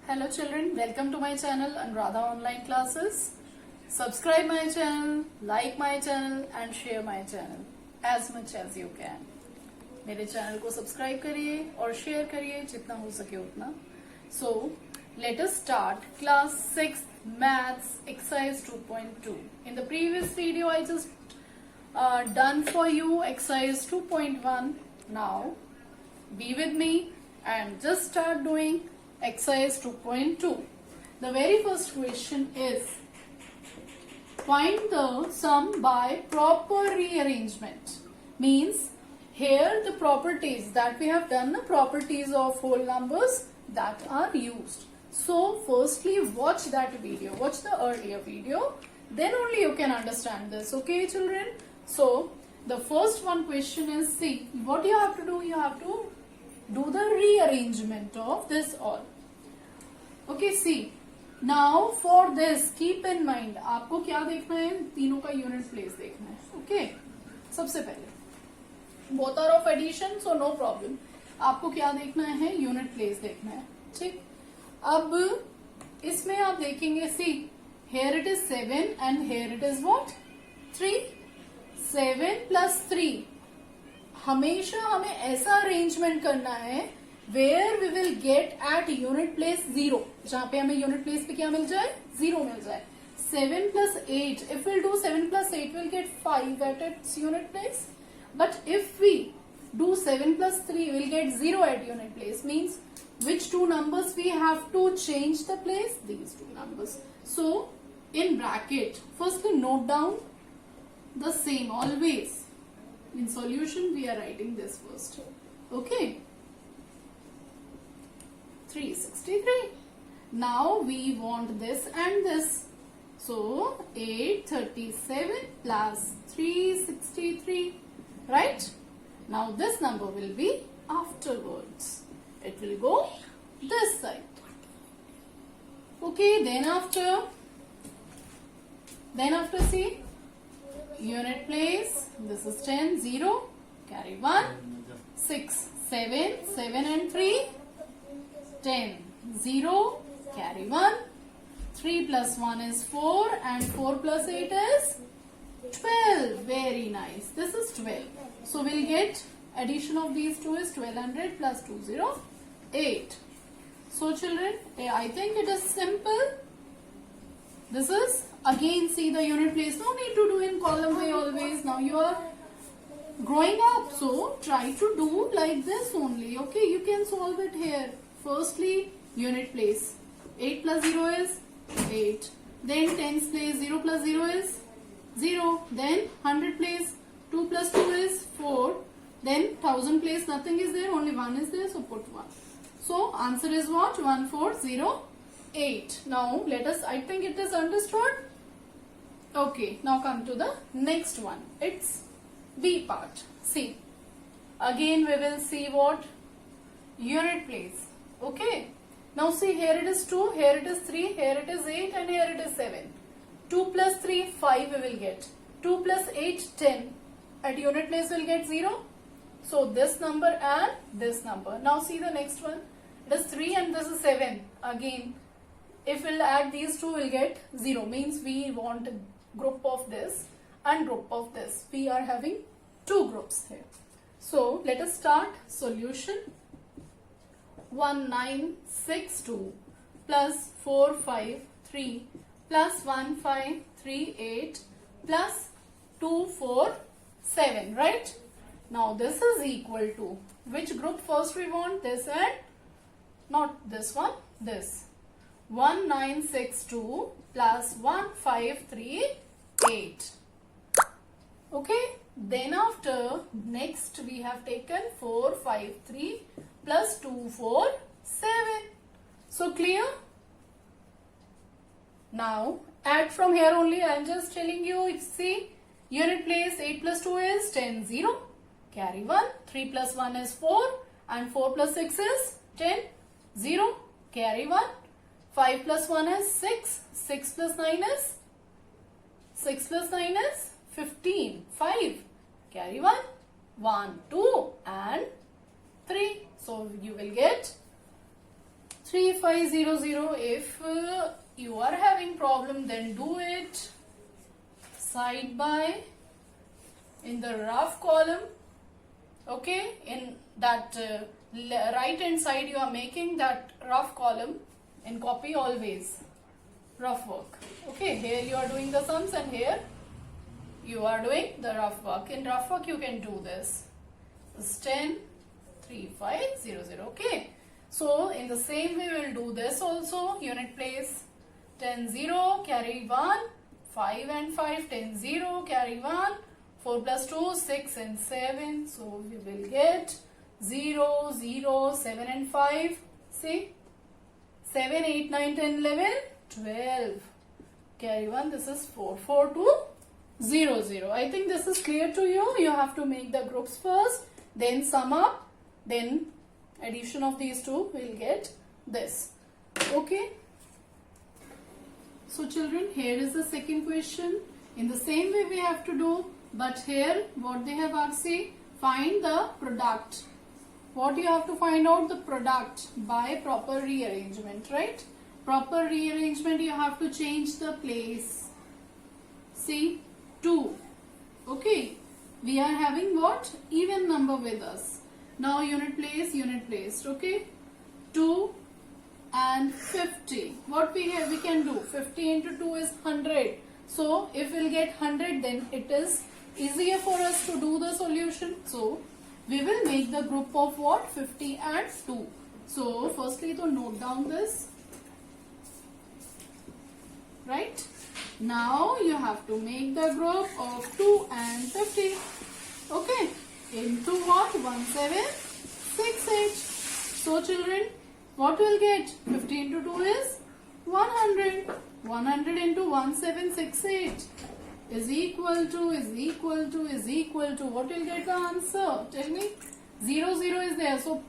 Hello children, welcome to my channel Anuradha Online Classes. Subscribe my channel, like my channel and share my channel as much as you can. मेरे channel को subscribe करिए और share करिए जितना हो सके उतना. So, let us start class 6 maths exercise 2.2. In the previous video I just done for you exercise 2.1. Now, be with me and just start doing exercise 2.2. The very first question is find the sum by proper rearrangement. Means here the properties that we have done, the properties of whole numbers that are used. So firstly watch that video, watch the earlier video, then only you can understand this. Okay children? So the first one question is, see what you have to do, you have to do the rearrangement of this all. Okay, see now for this keep in mind आपको क्या देखना है, तीनों का unit place देखना है. Okay सबसे पहले both are of addition so no problem. आपको क्या देखना है, यूनिट प्लेस देखना है. ठीक, अब इसमें आप देखेंगे सी here it is 7 and here it is what 3. 7 plus 3 हमेशा हमें ऐसा अरेंजमेंट करना है where we will get at unit place 0, जहां पे हमें यूनिट प्लेस पे क्या मिल जाए, 0 मिल जाए. 7 plus 8, if we'll do 7 plus 8 we'll get 5 at its unit place, but if we do 7 plus 3 we'll get 0 at unit place. Means which two numbers we have to change the place, these two numbers. So in bracket firstly note down the same always. In solution we are writing this first. Okay, 363. Now we want this and this. So 837 plus 363. Right? Now this number will be afterwards. It will go this side. Okay, then after see unit place, this is 10, 0, carry 1, 6, 7, 7 and 3, 10, 0, carry 1, 3 plus 1 is 4 and 4 plus 8 is 12. Very nice. This is 12. So we'll get addition of these two is 1200 plus 208. So children, I think it is simple. This is again see the unit place. No need to do in column way always. Now you are growing up, so try to do like this only. Okay, you can solve it here. Firstly, unit place. 8 plus 0 is 8. Then 10's place, 0 plus 0 is 0. Then 100 place, 2 plus 2 is 4. Then 1000 place, nothing is there, only 1 is there, so put 1. So answer is what? 1408. Now let us, I think it is understood. Okay, now come to the next one. It's B part. See, again we will see what? Unit place. Okay, now see here it is 2, here it is 3, here it is 8 and here it is 7. 2 plus 3, 5 we will get. 2 plus 8, 10. At unit place we will get 0. So this number and this number. Now see the next one. It is 3 and this is 7. Again, if we'll add these two, we'll get 0. Means we want a group of this and group of this. We are having two groups here. So let us start solution. 1962 plus 453 plus 1538 plus 247. Right? Now this is equal to which group first we want? This and not this one, this. 1962 plus 1538. Okay, then after next we have taken 453 plus 247. So clear? Now add from here only. I am just telling you, see unit place 8 plus 2 is 10, 0, carry 1, 3 plus 1 is 4 and 4 plus 6 is 10, 0, carry 1, 5 plus 1 is 6, 6 plus 9 is 15, 5, carry 1, 1, 2 and 3. So you will get 3500. If you are having problem, then do it side by in the rough column. Okay, in that right hand side you are making that rough column in copy always. Rough work. Okay, here you are doing the sums and here you are doing the rough work. In rough work you can do this. This is 10, 3, 5, 0, 0. Okay. So in the same way we will do this also. Unit place 10, 0, carry 1, 5 and 5, 10, 0, carry 1, 4 plus 2, 6 and 7. So we will get 0, 0, 7 and 5. See? 7, 8, 9, 10, 11, 12. Carry 1. This is 4, 4, 2, 0, 0. I think this is clear to you. You have to make the groups first, then sum up, then addition of these two will get this. Okay. So children, here is the second question. In the same way we have to do, but here what they have asked, say, find the product. What you have to find out? The product by proper rearrangement, right? Proper rearrangement, you have to change the place. See, 2. Okay, we are having what? Even number with us. Now unit place, okay? 2 and 50. What we have, we can do? 50 into 2 is 100. So if we'll get 100, then it is easier for us to do the solution. So we will make the group of what? 50 and 2. So firstly to note down this. Right? Now you have to make the group of 2 and 50. Okay. Into what? 1768. So children, what will get? 50 into 2 is 100. 100 into 1768 is equal to, what will get the answer? Tell me. 0, 0 is there. So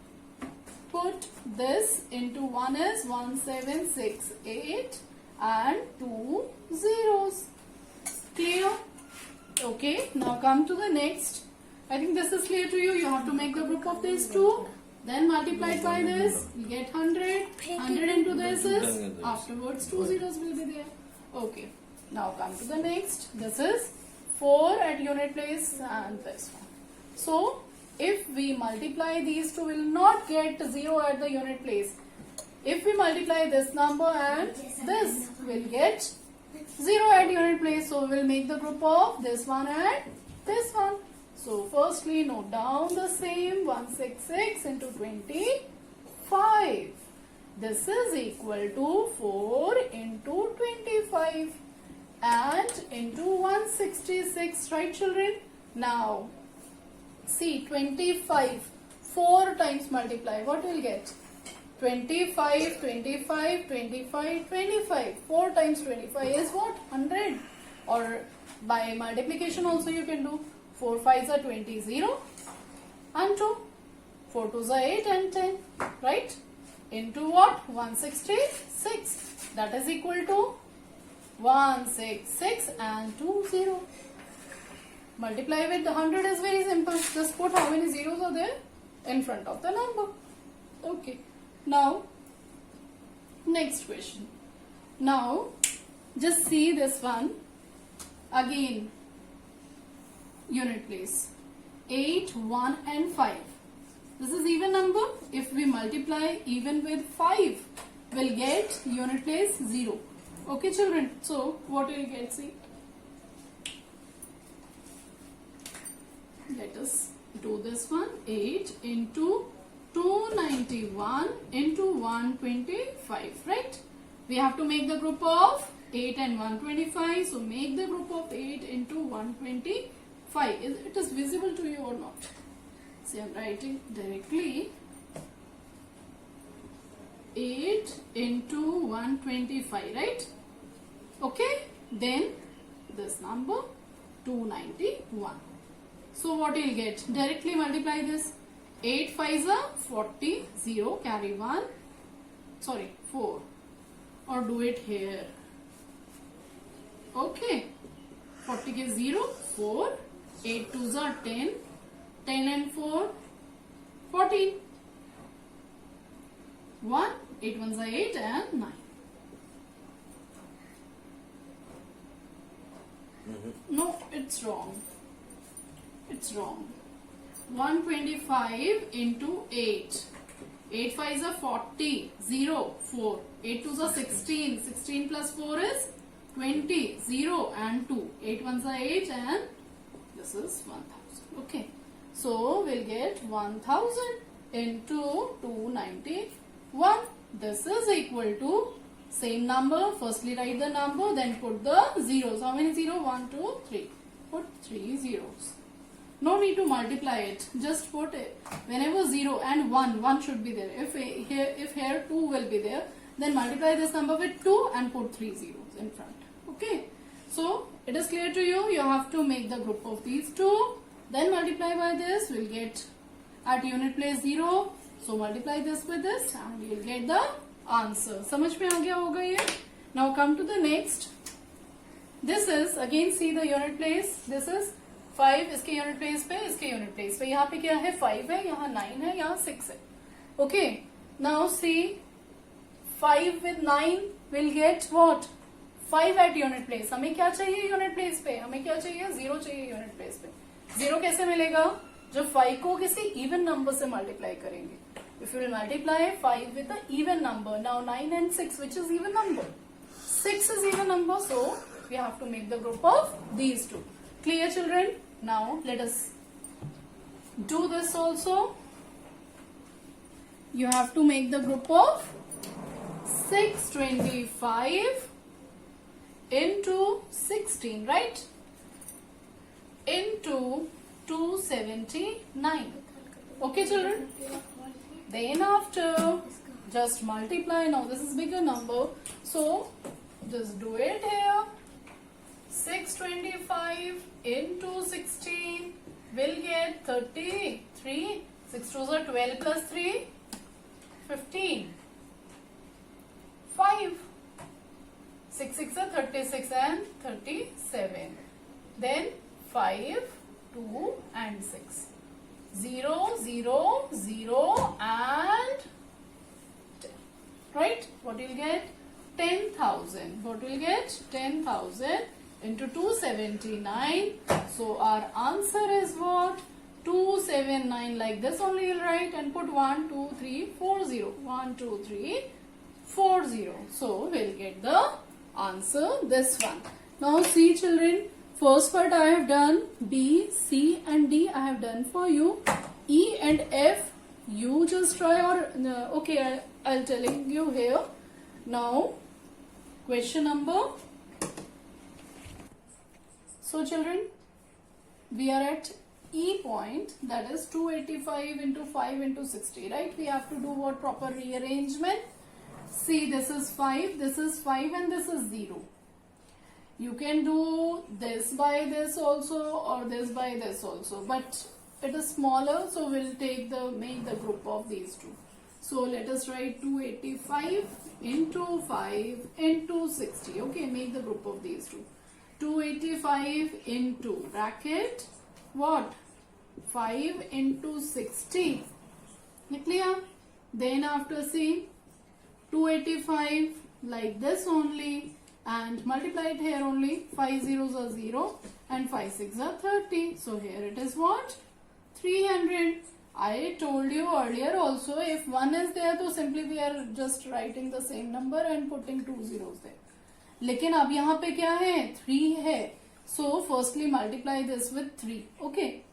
put this into 1 is 1768 and 2 zeros. Clear? Okay. Now come to the next. I think this is clear to you. You have to make the group of these two. Then multiplied by this, you get 100. 100 into this is, afterwards 2 zeros will be there. Okay. Now come to the next. This is 4 at unit place and this one. So, if we multiply these two, we will not get 0 at the unit place. If we multiply this number and this, we will get 0 at unit place. So, we will make the group of this one and this one. So, firstly note down the same. 166 into 25. This is equal to 4 into 25 and into 166, right children? Now, see 25, 4 times multiply. What will get? 25, 25, 25, 25. 4 times 25 is what? 100. Or by multiplication also you can do. 4 5s are 20, 0 and 2. 4 2s are 8 and 10, right? Into what? 166. That is equal to 166 and 2 0. Multiply with the 100 is very simple. Just put how many zeros are there in front of the number. Okay. Now, next question. Now, just see this one. Again, unit place. 8, 1 and 5. This is even number. If we multiply even with 5, we'll get unit place 0. Okay children. So, what will you get? See. Let us do this one. 8 into 291 into 125. Right? We have to make the group of 8 and 125. So, make the group of 8 into 125. It is visible to you or not? See, I am writing directly 8 into 125, right? Okay, then this number 291. So what you will get? Directly multiply this. 8 5s are 40, 0, carry 1, sorry 4, or do it here. Okay, 40 is 0, 4, 8 2s are 10, 10 and 4, 14. 1, 8 ones are 8 and 9. No, it's wrong. It's wrong. 125 into 8. 8 5s are 40. 0, 4. 8 2s are 16. 16 plus 4 is 20. 0 and 2. 8 ones are 8 and this is 1000. Okay. So we'll get 1000 into 291. This is equal to same number. Firstly write the number, then put the zeros. How many zeros? 1, 2, 3. Put 3 zeros. No need to multiply it. Just put it. Whenever 0 and 1 should be there. If here 2 will be there, then multiply this number with 2 and put 3 zeros in front. Okay. So it is clear to you. You have to make the group of these two. Then multiply by this. We'll get at unit place 0. So multiply this with this and you'll get the answer. समझ में आ गया होगा ये? Now come to the next. This is again see the unit place. This is 5 इसके unit place पे, इसके unit place पे. यहाँ पे क्या है? 5 है, यहाँ 9 है, यहाँ 6 है. Okay. Now see 5 with 9 will get what? 5 at unit place. हमें क्या चाहिए unit place पे? हमें क्या चाहिए? 0 चाहिए unit place पे. 0 कैसे मिलेगा? जब 5 को किसी even number से multiply करेंगे. If you will multiply 5 with an even number. Now 9 and 6, which is even number? 6 is even number, so we have to make the group of these two. Clear, children? Now let us do this also. You have to make the group of 625 into 16, right? Into 279. Okay, children? Then after, just multiply. Now this is bigger number. So, just do it here. 625 into 16 will get 33. 6 2s are 12 plus 3, 15. 5. 6 6 are 36 and 37. Then 5, 2 and 6. 0, 0, 0 and 10. Right? What will get? 10,000. What will get? 10,000 into 279. So our answer is what? 279. Like this only you'll write and put 1, 2, 3, 4, 0. 1, 2, 3, 4, 0. So we'll get the answer this one. Now see children. First part I have done, B, C and D I have done for you. E and F you just try or okay I'll telling you here. Now question number. So children, we are at E point, that is 285 into 5 into 60, right? We have to do what? Proper rearrangement. See, this is 5 and this is 0. You can do this by this also or this by this also, but it is smaller, so we'll make the group of these two. So let us write 285 into 5 into 60. Okay, make the group of these two. 285 into bracket what? 5 into 60. Clear? Then after see 285 like this only. And multiply it here only. 5 zeros are 0 and 5 6 are 30. So here it is what? 300. I told you earlier also, if 1 is there, तो simply we are just writing the same number and putting 2 zeros there. लेकिन अब यहाँ पे क्या है? 3 है. So firstly multiply this with 3. Okay.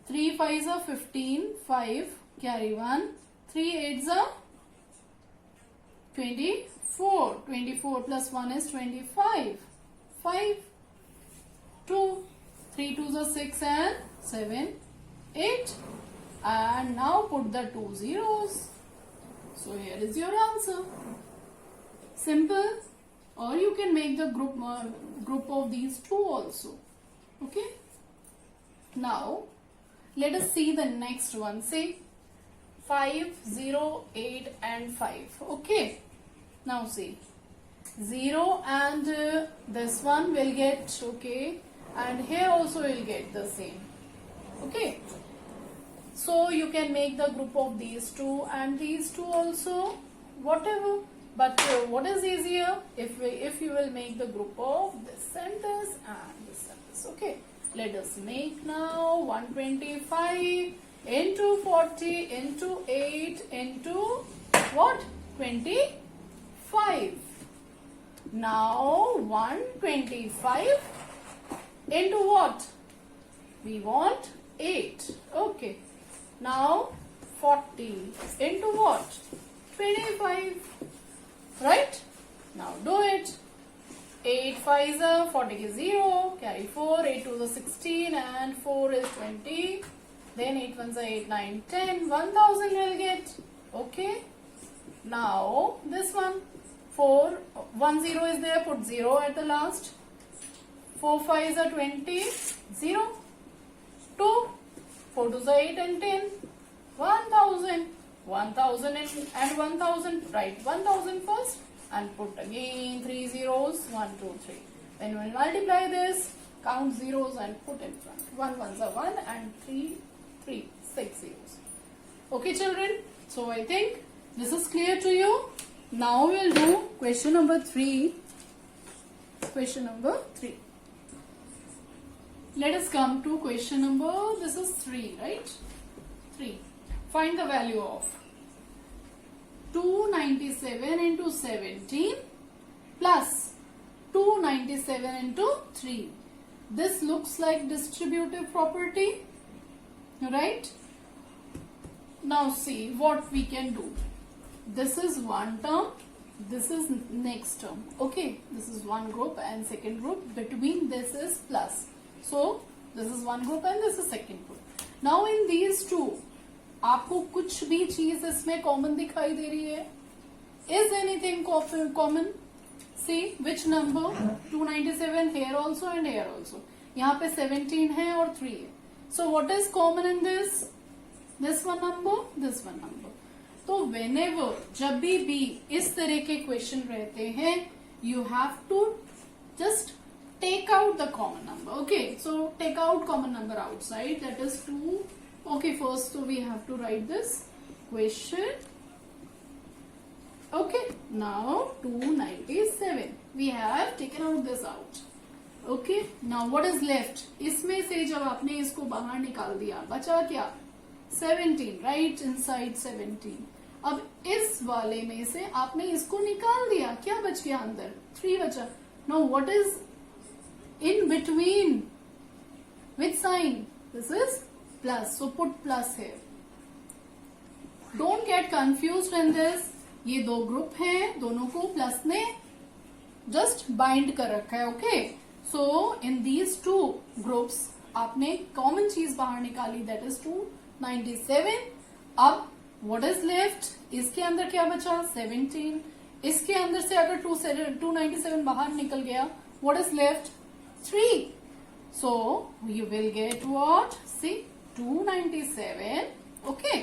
3 5s are 15. 5 carry 1. 3 8s are 24. 24 plus 1 is 25. 5, 2, 3 2s are 6 and 7, 8. And now put the 2 zeros. So here is your answer. Simple. Or you can make the group of these two also. Okay. Now let us see the next one. Say 5, 0, 8 and 5. Okay. Now see, 0 and this one will get, okay, and here also will get the same. Okay. So you can make the group of these two and these two also. whatever. But what is easier if you will make the group of this and this and this and this. Okay, let us make now 125 into 40 into 8 into what? 25. Now 125 into what? We want 8. Okay. Now 40 into what? 25. Right? Now do it. 8 5s are 40 is 0. Carry 4. 8 2s are 16 and 4 is 20. Then 8 1s are 8 9 10. 1000 will get. Okay. Now this one. 4 1 0 is there. Put 0 at the last. 4 5s are 20. 0. 2. 4 2s are 8 and 10. 1000. 1000 and 1000. Write 1000 first and put again 3 zeros. 1 2 3. Then we will multiply this. Count zeros and put in front. 1 1s are 1 and 3 3 6 zeros. Okay, children. So I think this is clear to you. Now we will do question number 3. Question number 3. Let us come to question number, this is 3, right? 3. Find the value of 297 into 17 plus 297 into 3. This looks like distributive property, right? Now see what we can do. This is one term, this is next term. Okay, this is one group and second group. Between this is plus. So this is one group and this is second group. Now in these two, आपको कुछ भी चीज इसमें common दिखाई दे रही है? Is anything common? See which number? 297 here also and here also. यहाँ पे 17 है और 3 है. So what is common in this? This one number, this one number. तो whenever जब भी इस तरह के क्वेश्चन रहते हैं, you have to just take out the common number. Okay, so take out common number outside, that is 2. Okay, first so we have to write this question. Okay, now 297. We have taken out this out. Okay, now what is left? इसमें से जब आपने इसको बाहर निकाल दिया, बचा क्या? 17, right? Inside 17. अब इस वाले में से आपने इसको निकाल दिया, क्या बच गया अंदर? 3 बचा. Now what is in between? Which sign? This is plus. So put plus here. Don't get confused in this. ये दो ग्रुप हैं, दोनों को प्लस ने जस्ट बाइंड कर रखा है. Okay, so in these two groups आपने कॉमन चीज बाहर निकाली, दैट इज 297. अब व्हाट इज लेफ्ट? इसके अंदर क्या बचा? 17. इसके अंदर से अगर 297 बाहर निकल गया, what is left? 3. So you will get what? See 297. Okay,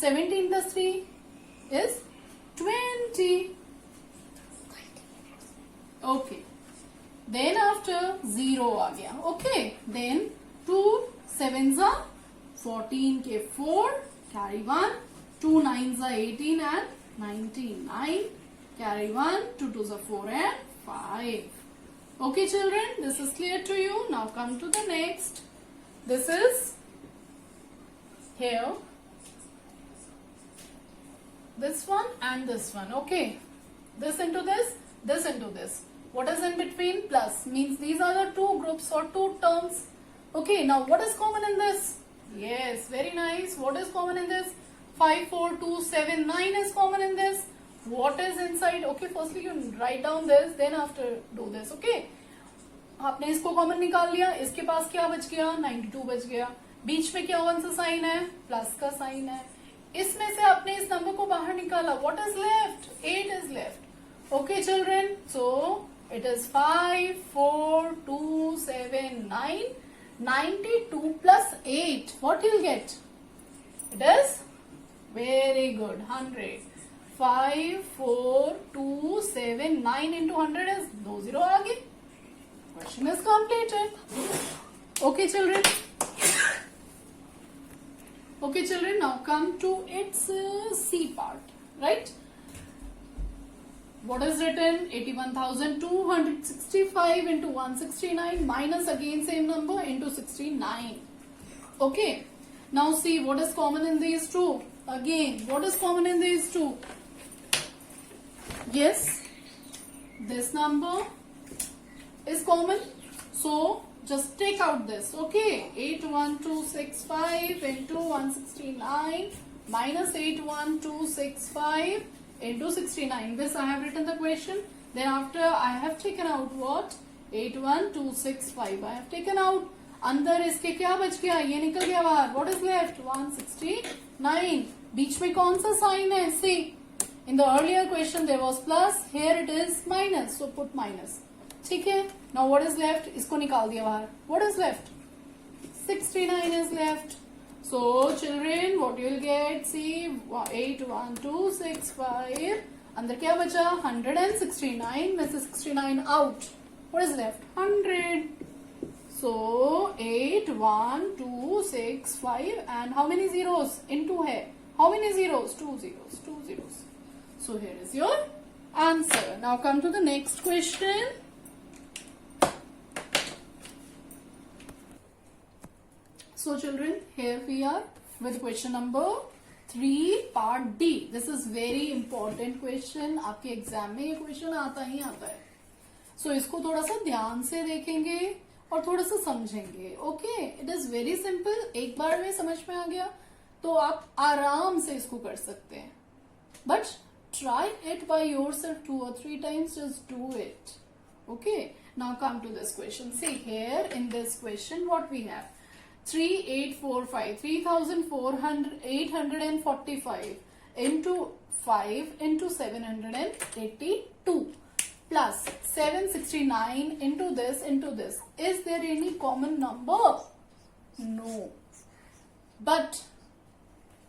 17 plus 3 is 20. Okay. Then after 0 आ गया. Okay. Then 2 7s are 14 के 4. Carry 1. 2 9s are 18 and 99. Carry 1. 2 2s are 4 and 5. Okay, children. This is clear to you. Now come to the next. This is here. This one and this one. Okay, this into this into this. What is in between? Plus. Means these are the two groups or two terms. Okay, now what is common in this? Yes, very nice. What is common in this? 5 4 2 7 9 is common in this. What is inside? Okay, firstly you write down this, then after do this. Okay, आपने इसको common निकाल लिया. इसके पास क्या बच गया? 92 बच गया. बीच में क्या कौन सा साइन है? प्लस का साइन है. इसमें से आपने इस नंबर को बाहर निकाला. What is left? 8 is left. Okay, children. So it is 5 4 2 7 9. 92 plus 8. What you'll get? It is very good. 100. 5 4 2 7 9 into 100 is 2 0 आ गए. Question is completed. Okay, children. Okay, children, now come to its C part, right? what is written? 81,265 into 169 minus again same number into 69. Okay. Now see what is common in these two. Again, what is common in these two? Yes, this number is common. So just take out this. Okay. 81265 into 169 minus 81265 into 69. This I have written the question. Then after I have taken out what? 81265. I have taken out. अंदर इसके क्या बच गया? ये निकल गया बाहर. What is left? 169. बीच में कौन सा साइन है? See, in the earlier question there was plus. Here it is minus. So put minus. ठीक है. Now what is left? इसको निकाल दिया बाहर. What is left? 69 is left. So children, what you will get? See, 81265. अंदर क्या बचा? 169 में से 69 out. What is left? 100. So 81265 and how many zeros? Into है. How many zeros? 2 zeros. 2 zeros. So here is your answer. Now come to the next question. So children, here we are with question number 3 part D. This is very important question. आपके exam में ये question आता ही आता है. So इसको थोड़ा सा ध्यान से देखेंगे और थोड़ा सा समझेंगे. Okay, it is very simple. एक बार में समझ में आ गया तो आप आराम से इसको कर सकते हैं. But try it by yourself 2 or 3 times. Just do it. Okay. Now come to this question. See here in this question what we have. 3845 3,845 into 5 into 782 plus 769 into this. Is there any common number? No. But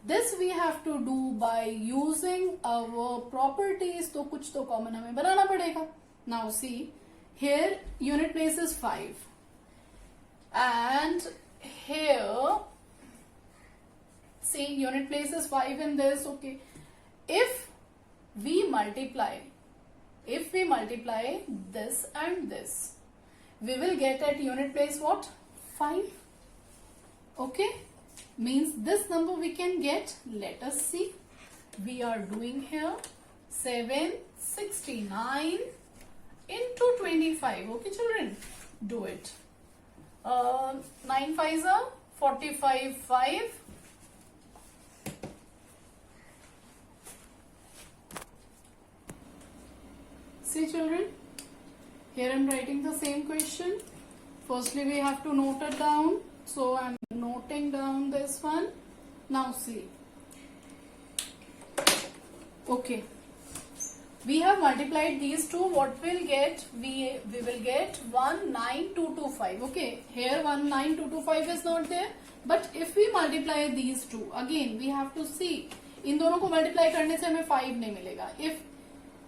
this we have to do by using our properties. तो कुछ तो common हमें बनाना पड़ेगा. Now see, here unit place is 5 and here see unit place is 5 in this. Okay, if we multiply this and this, we will get at unit place what? 5. Okay, means this number we can get. Let us see. We are doing here 769 into 25. Okay children, do it. 9 5s are 45 5. See children, here I am writing the same question. Firstly we have to note it down. So I am noting down this one. Now see. Okay. We have multiplied these two. What we'll get? We will get 19225. Okay. Here 19225 is not there. But if we multiply these two, again we have to see. इन दोनों को multiply करने से हमें 5 नहीं मिलेगा. If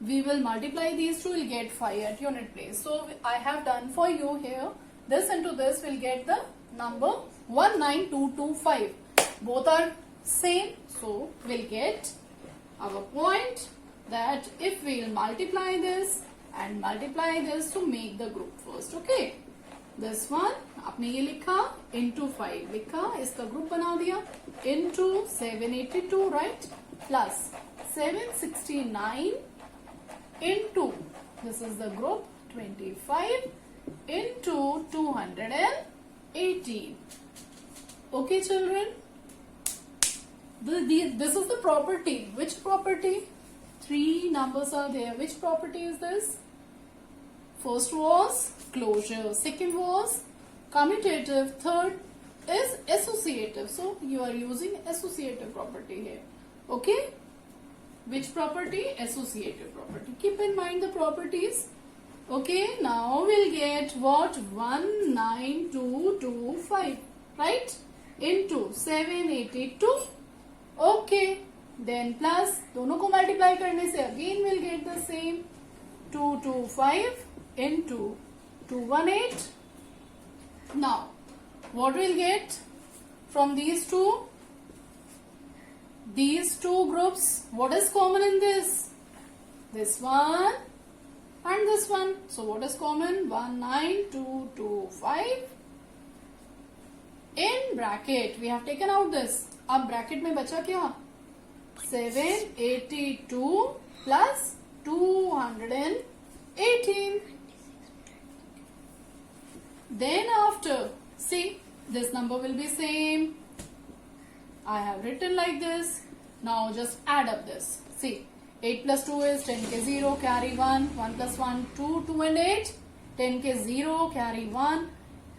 we will multiply these two, we'll get 5 at unit place. So I have done for you here. This into this will get the number 19225. Both are same. So we'll get our point that if we will multiply this and multiply this to make the group first. Okay. This one आपने ये लिखा into 5 लिखा, इसका group बना दिया into 782 right plus 769 into this is the group 25 into 218. Okay children, this is the property. Which property? 3 numbers are there. Which property is this? First was closure, second was commutative, third is associative. So you are using associative property here. Okay, which property? Associative property. Keep in mind the properties. Okay, now we'll get what? 19225 right into 782. Okay, then plus दोनों को multiply करने से again we'll get the same 225 into 218. Now what we'll get from these two groups? What is common in this? this one and this one. So what is common? 19225. In bracket we have taken out this. अब bracket में बचा क्या? 782 plus 218. Then after, see, this number will be same. I have written like this. Now just add up this. See, 8 plus 2 is 10k 0, carry 1. 1 plus 1, 2, 2 and 8. 10k 0, carry 1.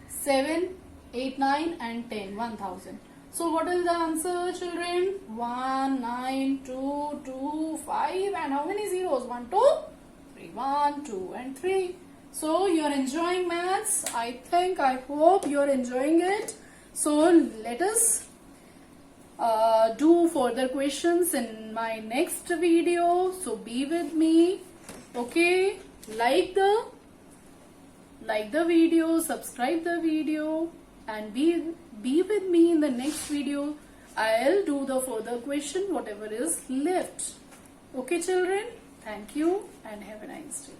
7, 8, 9 and 10, 1000. So what is the answer, children? 1, 9, 2, 2, 5 and how many zeros? 1, 2, 3, 1, 2 and 3. So you are enjoying maths. I hope you are enjoying it. So let us do further questions in my next video. So be with me. Okay, like the video, subscribe the video, and be with me in the next video. I'll do the further question whatever is left. Okay children, thank you and have a nice day.